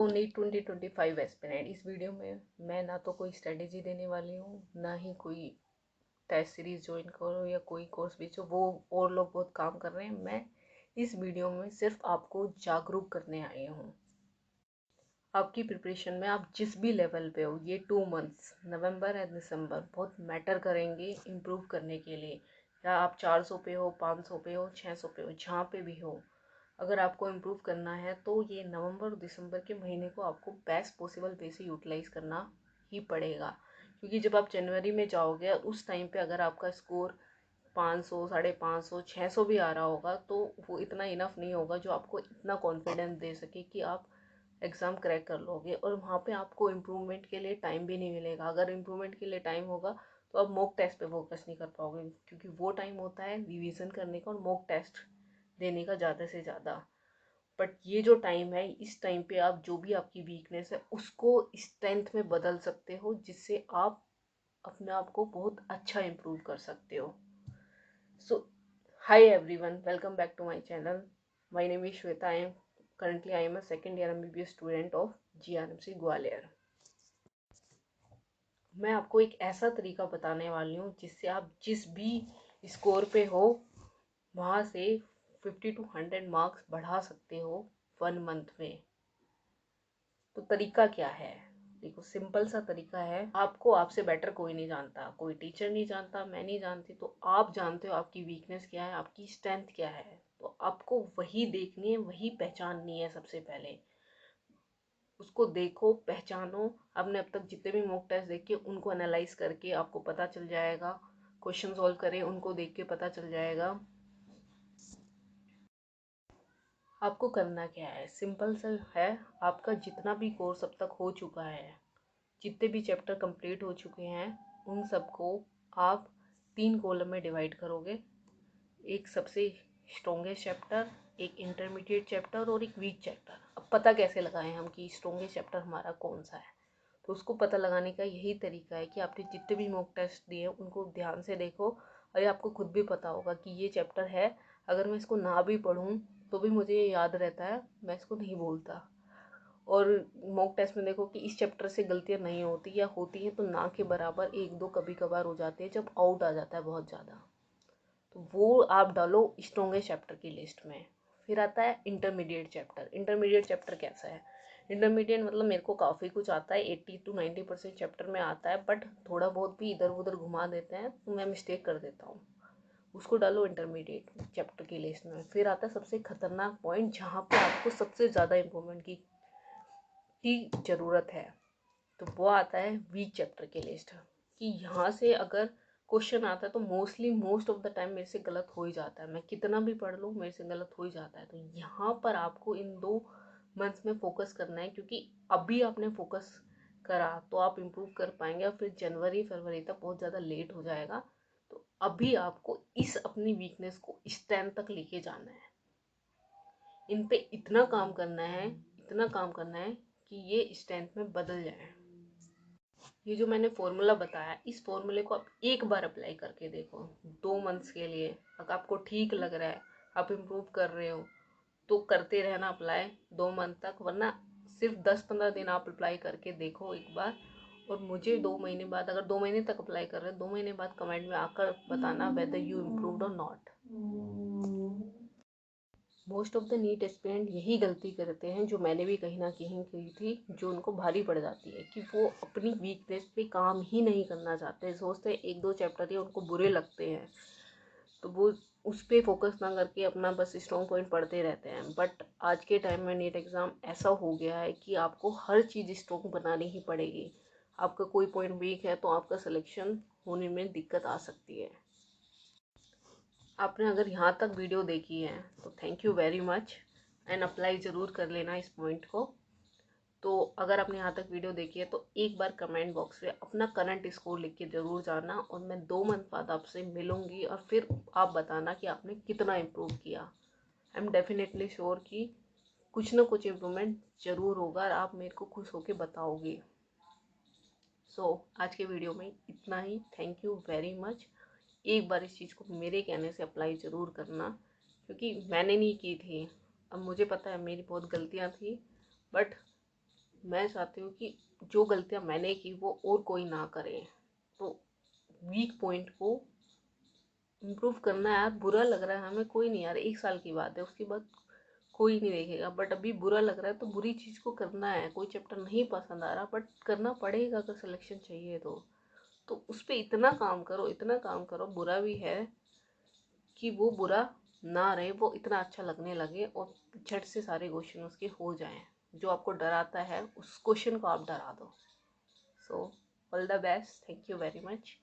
Only 2025 aspirant. इस video में मैं ना तो कोई स्ट्रेटेजी देने वाली हूँ, ना ही कोई टेस्ट सीरीज ज्वाइन करो या कोई कोर्स बेचो, वो और लोग बहुत काम कर रहे हैं। मैं इस वीडियो में सिर्फ आपको जागरूक करने आई हूँ। आपकी प्रिपरेशन में आप जिस भी लेवल पे हो, ये 2 मंथ्स नवंबर एंड दिसंबर बहुत मैटर करेंगे इम्प्रूव करने के लिए। या आप 400 पे हो, 500 पे हो, 600 पे हो, जहाँ पे भी हो, अगर आपको इम्प्रूव करना है तो ये नवंबर और दिसंबर के महीने को आपको बेस्ट पॉसिबल वे से यूटिलाइज करना ही पड़ेगा। क्योंकि जब आप जनवरी में जाओगे उस टाइम पे अगर आपका स्कोर 500, 550, 600 भी आ रहा होगा तो वो इतना इनफ नहीं होगा जो आपको इतना कॉन्फिडेंस दे सके कि आप एग्ज़ाम क्रैक कर लोगे। और वहाँ पे आपको इम्प्रूवमेंट के लिए टाइम भी नहीं मिलेगा। अगर इम्प्रूवमेंट के लिए टाइम होगा तो आप मॉक टेस्ट पे फोकस नहीं कर पाओगे, क्योंकि वो टाइम होता है रिवीजन करने का और मॉक टेस्ट देने का ज़्यादा से ज़्यादा। बट ये जो टाइम है, इस टाइम पे आप जो भी आपकी वीकनेस है उसको स्ट्रेंथ में बदल सकते हो, जिससे आप अपने आप को बहुत अच्छा इम्प्रूव कर सकते हो। So hi everyone, welcome back to my channel. My name is Shweta. I am a second year MBBS student of GRMC Gwalior. मैं आपको एक ऐसा तरीका बताने वाली हूँ जिससे आप जिस भी स्कोर पे हो वहाँ से 50 to 100 मार्क्स बढ़ा सकते हो 1 मंथ में। तो तरीका क्या है? देखो, सिंपल सा तरीका है। आपको आपसे बेटर कोई नहीं जानता, कोई टीचर नहीं जानता, मैं नहीं जानती। तो आप जानते हो आपकी वीकनेस क्या है, आपकी स्ट्रेंथ क्या है। तो आपको वही देखनी है, वही पहचाननी है। सबसे पहले उसको देखो, पहचानो। आपने अब तक जितने भी मॉक टेस्ट देखे उनको एनालाइज करके आपको पता चल जाएगा। क्वेश्चन सॉल्व करें, उनको देख के पता चल जाएगा। आपको करना क्या है, सिंपल सा है। आपका जितना भी कोर्स अब तक हो चुका है, जितने भी चैप्टर कंप्लीट हो चुके हैं, उन सबको आप 3 कॉलम में डिवाइड करोगे। एक सबसे स्ट्रॉन्गेस्ट चैप्टर, एक इंटरमीडिएट चैप्टर और एक वीक चैप्टर। अब पता कैसे लगाएं हम कि स्ट्रॉन्गेस्ट चैप्टर हमारा कौन सा है? तो उसको पता लगाने का यही तरीका है कि आपने जितने भी मॉक टेस्ट दिए उनको ध्यान से देखो, और ये आपको खुद भी पता होगा कि ये चैप्टर है, अगर मैं इसको ना भी पढूं तो भी मुझे ये याद रहता है, मैं इसको नहीं भूलता। और मॉक टेस्ट में देखो कि इस चैप्टर से गलतियाँ नहीं होती, या होती हैं तो ना के बराबर, एक दो कभी कभार हो जाती है जब आउट आ जाता है बहुत ज़्यादा। तो वो आप डालो स्ट्रॉन्गेस्ट चैप्टर की लिस्ट में। फिर आता है इंटरमीडिएट चैप्टर। इंटरमीडिएट चैप्टर कैसा है? इंटरमीडिएट मतलब मेरे को काफ़ी कुछ आता है, 80 to 90% चैप्टर में आता है, बट थोड़ा बहुत भी इधर उधर घुमा देते हैं तो मैं मिस्टेक कर देता हूँ। उसको डालो इंटरमीडिएट चैप्टर की लिस्ट में। फिर आता है सबसे खतरनाक पॉइंट, जहाँ पे आपको सबसे ज़्यादा इम्प्रूवमेंट की ज़रूरत है। तो वो आता है वीक चैप्टर की लिस्ट। कि यहाँ से अगर क्वेश्चन आता है तो मोस्ट ऑफ द टाइम मेरे से गलत हो ही जाता है। मैं कितना भी पढ़ लूँ मेरे से गलत हो ही जाता है। तो यहाँ पर आपको इन 2 मंथ्स में फोकस करना है, क्योंकि अभी आपने फोकस करा तो आप इम्प्रूव कर पाएंगे, और फिर जनवरी फरवरी तक बहुत ज़्यादा लेट हो जाएगा। तो अभी आपको इस अपनी वीकनेस को स्ट्रेंथ तक लेके जाना है। इन पे इतना काम करना है, इतना काम करना है कि ये स्ट्रेंथ में बदल जाए। ये जो मैंने फॉर्मूला बताया, इस फॉर्मूले को आप एक बार अप्लाई करके देखो 2 मंथ्स के लिए। अगर आपको ठीक लग रहा है, आप इम्प्रूव कर रहे हो, तो करते रहना अप्लाई 2 मंथ तक। वरना सिर्फ 10-15 दिन आप अप्लाई करके देखो एक बार, और मुझे 2 महीने बाद, अगर 2 महीने तक अप्लाई कर रहे हैं, 2 महीने बाद कमेंट में आकर बताना वेदर यू इम्प्रूव्ड और not. Most of the NEET aspirant यही गलती करते हैं, जो मैंने भी कहीं ना कहीं की थी, जो उनको भारी पड़ जाती है, कि वो अपनी वीकनेस पे काम ही नहीं करना चाहते। सोचते हैं एक दो चैप्टर ही उनको बुरे लगते हैं, तो वो उस पर फोकस ना करके अपना बस स्ट्रॉन्ग पॉइंट पढ़ते रहते हैं। बट आज के टाइम में नीट एग्ज़ाम ऐसा हो गया है कि आपको हर चीज़ स्ट्रॉन्ग बनानी ही पड़ेगी। आपका कोई पॉइंट वीक है तो आपका सिलेक्शन होने में दिक्कत आ सकती है। आपने अगर यहाँ तक वीडियो देखी है तो thank you very much, and apply ज़रूर कर लेना इस पॉइंट को। तो अगर आपने यहाँ तक वीडियो देखी है तो एक बार कमेंट बॉक्स में अपना करंट स्कोर लिख के ज़रूर जाना, और मैं 2 मंथ बाद आपसे मिलूँगी, और फिर आप बताना कि आपने कितना इम्प्रूव किया। आई एम डेफिनेटली श्योर कि कुछ ना कुछ इम्प्रूवमेंट ज़रूर होगा, और आप मेरे को खुश होकर बताओगे। आज के वीडियो में इतना ही। Thank you very much. एक बार इस चीज़ को मेरे कहने से अप्लाई ज़रूर करना, क्योंकि मैंने नहीं की थी। अब मुझे पता है मेरी बहुत गलतियाँ थी, बट मैं चाहती हूँ कि जो गलतियाँ मैंने की वो और कोई ना करे। तो वीक पॉइंट को इम्प्रूव करना है यार। बुरा लग रहा है हमें, कोई नहीं यार, 1 साल की बात है, उसके बाद कोई नहीं देखेगा, बट अभी बुरा लग रहा है तो बुरी चीज़ को करना है। कोई चैप्टर नहीं पसंद आ रहा बट करना पड़ेगा अगर सिलेक्शन चाहिए तो उस पर इतना काम करो, इतना काम करो, बुरा भी है कि वो बुरा ना रहे, वो इतना अच्छा लगने लगे और झट से सारे क्वेश्चन उसके हो जाएं। जो आपको डराता है उस क्वेश्चन को आप डरा दो। So all the best, thank you very much.